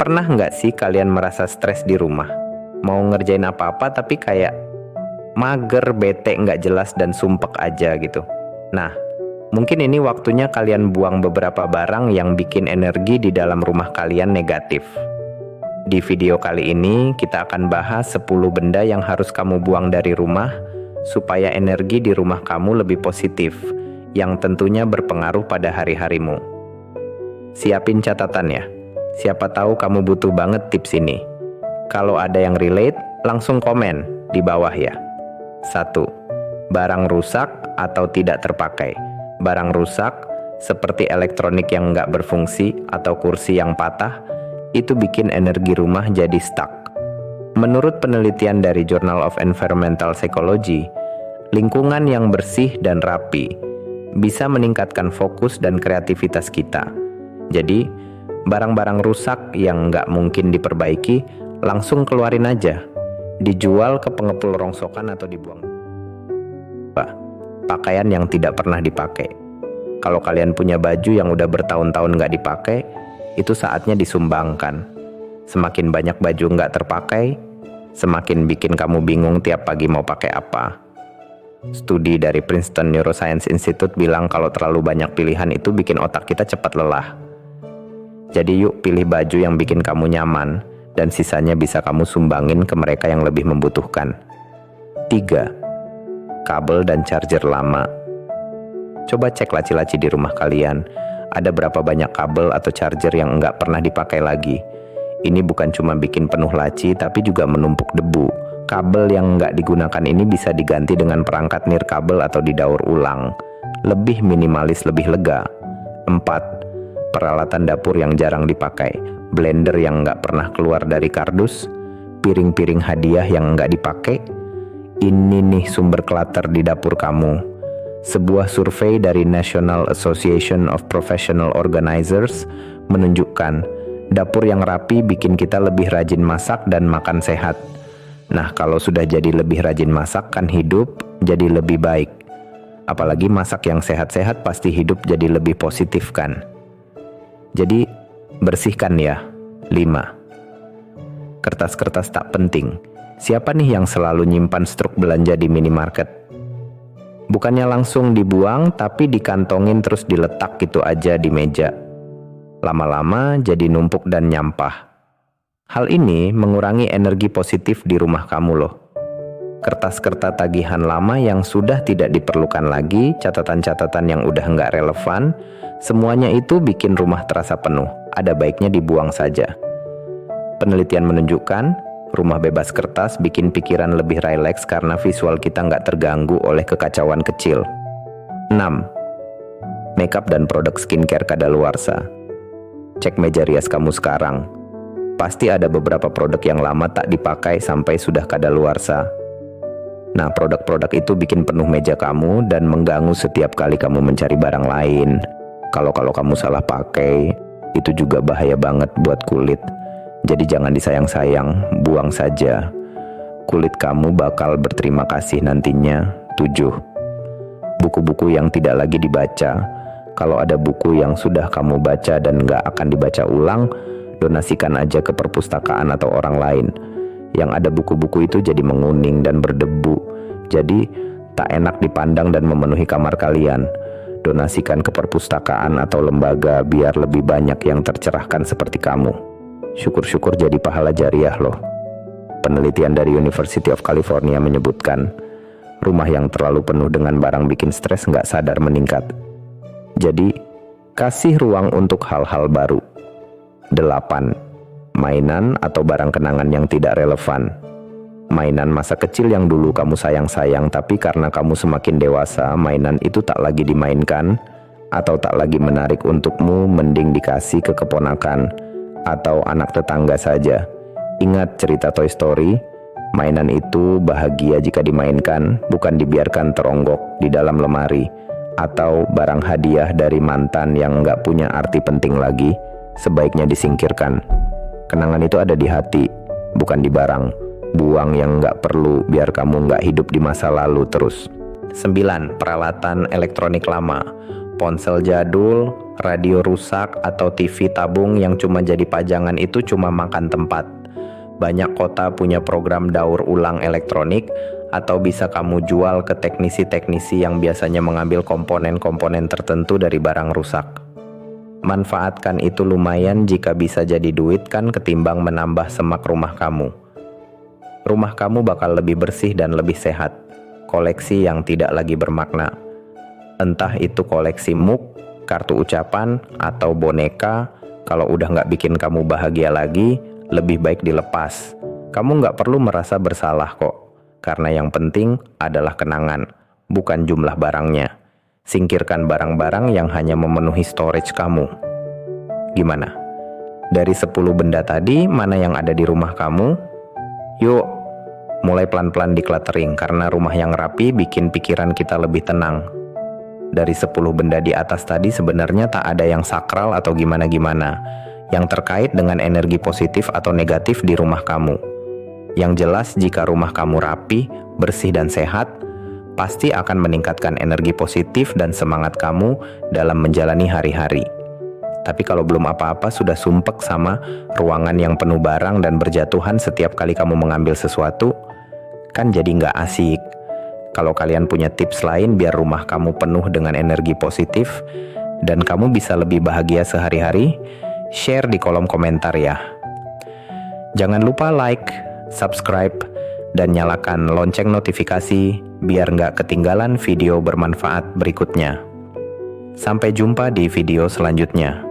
Pernah nggak sih kalian merasa stres di rumah? Mau ngerjain apa-apa tapi kayak mager, bete, nggak jelas, dan sumpek aja gitu. Nah, mungkin ini waktunya kalian buang beberapa barang yang bikin energi di dalam rumah kalian negatif. Di video kali ini kita akan bahas 10 benda yang harus kamu buang dari rumah supaya energi di rumah kamu lebih positif, yang tentunya berpengaruh pada hari-harimu. Siapin catatan ya. Siapa tahu kamu butuh banget tips ini. Kalau ada yang relate, langsung komen di bawah ya. 1. Barang rusak atau tidak terpakai. Barang rusak seperti elektronik yang nggak berfungsi atau kursi yang patah, itu bikin energi rumah jadi stuck. Menurut penelitian dari Journal of Environmental Psychology, lingkungan yang bersih dan rapi bisa meningkatkan fokus dan kreativitas kita. Jadi, barang-barang rusak yang nggak mungkin diperbaiki, langsung keluarin aja. Dijual ke pengepul rongsokan atau dibuang. Pakaian yang tidak pernah dipakai. Kalau kalian punya baju yang udah bertahun-tahun nggak dipakai, itu saatnya disumbangkan. Semakin banyak baju nggak terpakai, semakin bikin kamu bingung tiap pagi mau pakai apa. Studi dari Princeton Neuroscience Institute bilang kalau terlalu banyak pilihan itu bikin otak kita cepat lelah. Jadi yuk pilih baju yang bikin kamu nyaman, dan sisanya bisa kamu sumbangin ke mereka yang lebih membutuhkan. 3. Kabel dan charger lama. Coba cek laci-laci di rumah kalian. Ada berapa banyak kabel atau charger yang nggak pernah dipakai lagi. Ini bukan cuma bikin penuh laci, tapi juga menumpuk debu. Kabel yang nggak digunakan ini bisa diganti dengan perangkat nirkabel atau didaur ulang. Lebih minimalis, lebih lega. 4. Peralatan dapur yang jarang dipakai. Blender yang nggak pernah keluar dari kardus. Piring-piring hadiah yang nggak dipakai. Ini nih sumber clutter di dapur kamu. Sebuah survei dari National Association of Professional Organizers menunjukkan dapur yang rapi bikin kita lebih rajin masak dan makan sehat. Nah, kalau sudah jadi lebih rajin masak, kan hidup jadi lebih baik. Apalagi masak yang sehat-sehat pasti hidup jadi lebih positif kan. Jadi, bersihkan ya. 5. Kertas-kertas tak penting. Siapa nih yang selalu nyimpan struk belanja di minimarket? Bukannya langsung dibuang, tapi dikantongin terus diletak gitu aja di meja. Lama-lama jadi numpuk dan nyampah. Hal ini mengurangi energi positif di rumah kamu loh. Kertas-kertas tagihan lama yang sudah tidak diperlukan lagi, catatan-catatan yang udah nggak relevan, semuanya itu bikin rumah terasa penuh. Ada baiknya dibuang saja. Penelitian menunjukkan, rumah bebas kertas bikin pikiran lebih rileks karena visual kita nggak terganggu oleh kekacauan kecil. 6. Makeup dan produk skincare kadaluarsa. Cek meja rias kamu sekarang. Pasti ada beberapa produk yang lama tak dipakai sampai sudah kadaluarsa. Nah, produk-produk itu bikin penuh meja kamu dan mengganggu setiap kali kamu mencari barang lain. Kalau kamu salah pakai, itu juga bahaya banget buat kulit. Jadi jangan disayang-sayang, buang saja. Kulit kamu bakal berterima kasih nantinya. 7. Buku-buku yang tidak lagi dibaca. Kalau ada buku yang sudah kamu baca dan nggak akan dibaca ulang, donasikan aja ke perpustakaan atau orang lain. Yang ada buku-buku itu jadi menguning dan berdebu. Jadi tak enak dipandang dan memenuhi kamar kalian. Donasikan ke perpustakaan atau lembaga biar lebih banyak yang tercerahkan seperti kamu. Syukur-syukur jadi pahala jariah loh. Penelitian dari University of California menyebutkan, rumah yang terlalu penuh dengan barang bikin stres nggak sadar meningkat. Jadi, kasih ruang untuk hal-hal baru. 8. Mainan atau barang kenangan yang tidak relevan. Mainan masa kecil yang dulu kamu sayang-sayang, tapi karena kamu semakin dewasa, mainan itu tak lagi dimainkan, atau tak lagi menarik untukmu, mending dikasih ke keponakan, atau anak tetangga saja. Ingat cerita Toy Story? Mainan itu bahagia jika dimainkan, bukan dibiarkan teronggok di dalam lemari. Atau barang hadiah dari mantan yang nggak punya arti penting lagi, sebaiknya disingkirkan. Kenangan itu ada di hati, bukan di barang. Buang yang nggak perlu biar kamu nggak hidup di masa lalu terus. 9. Peralatan elektronik lama. Ponsel jadul, radio rusak, atau TV tabung yang cuma jadi pajangan itu cuma makan tempat. Banyak kota punya program daur ulang elektronik, atau bisa kamu jual ke teknisi-teknisi yang biasanya mengambil komponen-komponen tertentu dari barang rusak. Manfaatkan itu lumayan jika bisa jadi duit kan ketimbang menambah semak rumah kamu. Rumah kamu bakal lebih bersih dan lebih sehat. Koleksi yang tidak lagi bermakna. Entah itu koleksi mug, kartu ucapan, atau boneka, kalau udah nggak bikin kamu bahagia lagi, lebih baik dilepas. Kamu nggak perlu merasa bersalah kok, karena yang penting adalah kenangan, bukan jumlah barangnya. Singkirkan barang-barang yang hanya memenuhi storage kamu. Gimana? Dari 10 benda tadi, mana yang ada di rumah kamu? Yuk, mulai pelan-pelan decluttering, karena rumah yang rapi bikin pikiran kita lebih tenang. Dari 10 benda di atas tadi sebenarnya tak ada yang sakral atau gimana-gimana, yang terkait dengan energi positif atau negatif di rumah kamu. Yang jelas jika rumah kamu rapi, bersih dan sehat, pasti akan meningkatkan energi positif dan semangat kamu dalam menjalani hari-hari. Tapi kalau belum apa-apa sudah sumpek sama ruangan yang penuh barang dan berjatuhan setiap kali kamu mengambil sesuatu, kan jadi nggak asik. Kalau kalian punya tips lain biar rumah kamu penuh dengan energi positif dan kamu bisa lebih bahagia sehari-hari, share di kolom komentar ya. Jangan lupa like, subscribe, dan nyalakan lonceng notifikasi biar nggak ketinggalan video bermanfaat berikutnya. Sampai jumpa di video selanjutnya.